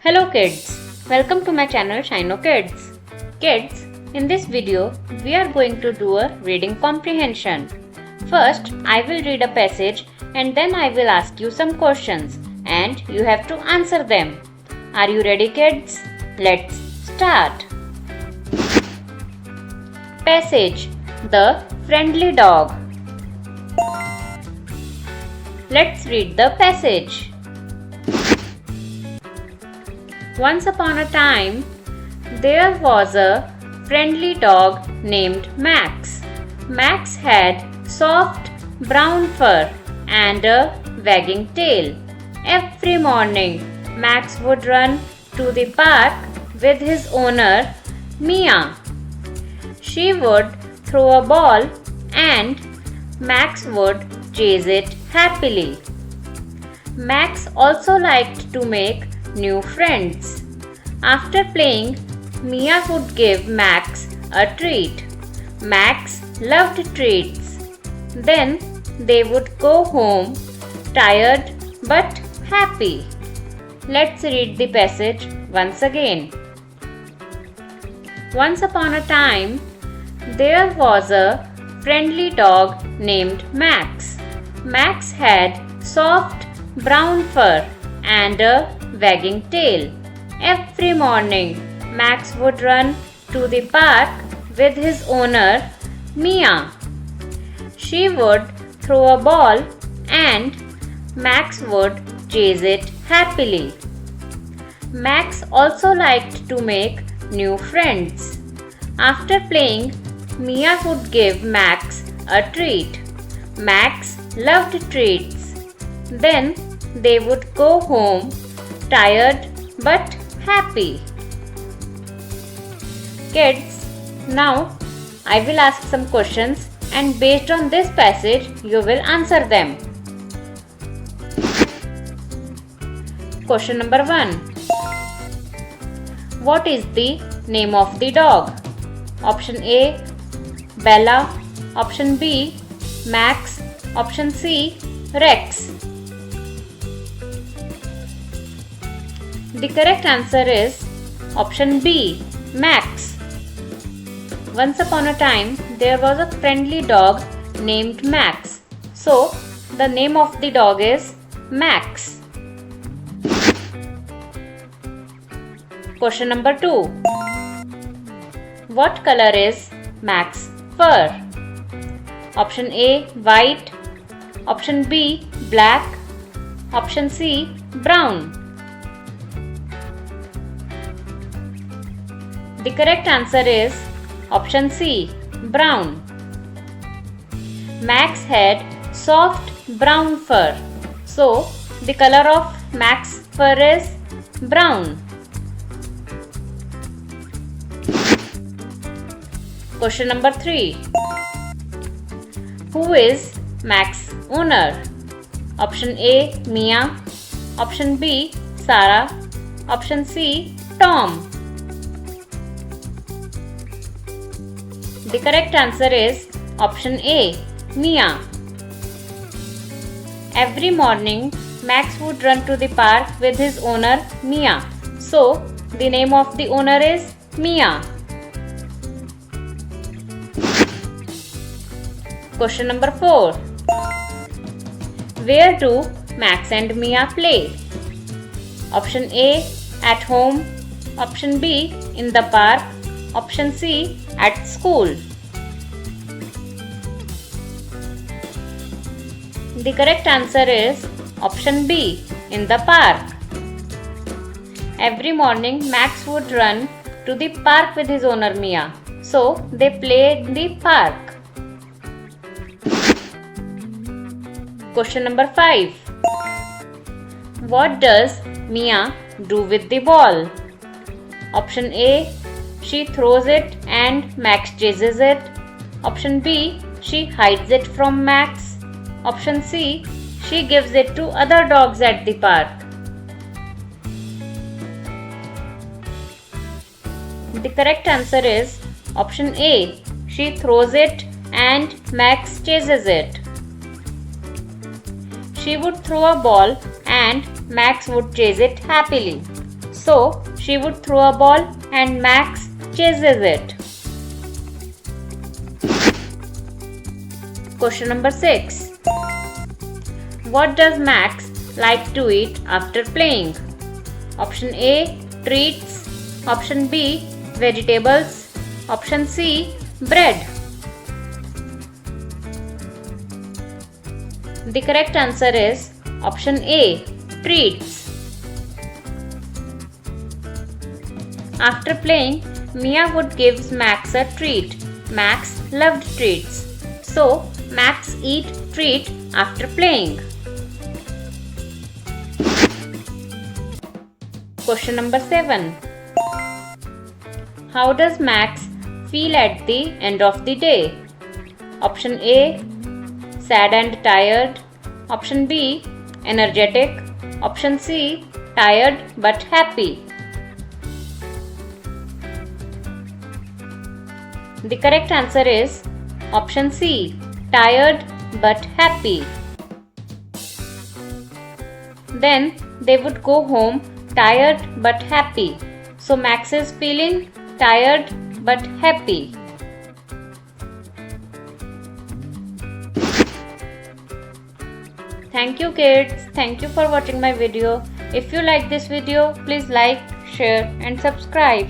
Hello kids, welcome to my channel Shino Kids. Kids, in this video we are going to do a reading comprehension. First, I will read a passage and then I will ask you some questions and you have to answer them. Are you ready kids? Let's start. Passage: The Friendly Dog. Let's read the passage. Once upon a time, there was a friendly dog named Max. Max had soft brown fur and a wagging tail. Every morning, Max would run to the park with his owner, Mia. She would throw a ball and Max would chase it happily. Max also liked to make new friends. After playing, Mia would give Max a treat. Max loved treats. Then they would go home tired but happy. Let's read the passage once again. Once upon a time, there was a friendly dog named Max. Max had soft brown fur and a wagging tail. Every morning, Max would run to the park with his owner, Mia. She would throw a ball and Max would chase it happily. Max also liked to make new friends. After playing, Mia would give Max a treat. Max loved treats. Then they would go home tired but happy. Kids, now I will ask some questions and based on this passage you will answer them. Question number 1. What is the name of the dog? Option A, Bella. Option B, Max. Option C, Rex. The correct answer is option B, Max. Once upon a time, there was a friendly dog named Max. So, the name of the dog is Max. Question number 2. What color is Max's fur? Option A, white. Option B, black. Option C, brown. The correct answer is option C, brown. Max had soft brown fur. So, the color of Max's fur is brown. Question number 3. Who is Max's owner? Option A, Mia. Option B, Sarah. Option C, Tom. The correct answer is option A, Mia. Every morning, Max would run to the park with his owner, Mia. So, the name of the owner is Mia. Question number 4. Where do Max and Mia play? Option A, at home. Option B, in the park. Option C, at school. The correct answer is option B, in the park. Every morning, Max would run to the park with his owner Mia. So, they play in the park. Question number 5. What does Mia do with the ball? Option A, she throws it and Max chases it. Option B, she hides it from Max. Option C, she gives it to other dogs at the park. The correct answer is option A, she throws it and Max chases it. She would throw a ball and Max would chase it happily. So she would throw a ball and Max chases it. Question number 6. What does Max like to eat after playing? Option A, treats. Option B, vegetables. Option C, bread. The correct answer is option A, treats. After playing, Mia would give Max a treat. Max loved treats. So, Max eat treat after playing. Question number 7. How does Max feel at the end of the day? Option A, sad and tired. Option B, energetic. Option C, tired but happy. The correct answer is option C, tired but happy. Then they would go home tired but happy. So Max is feeling tired but happy. Thank you kids. Thank you for watching my video. If you like this video, please like, share and subscribe.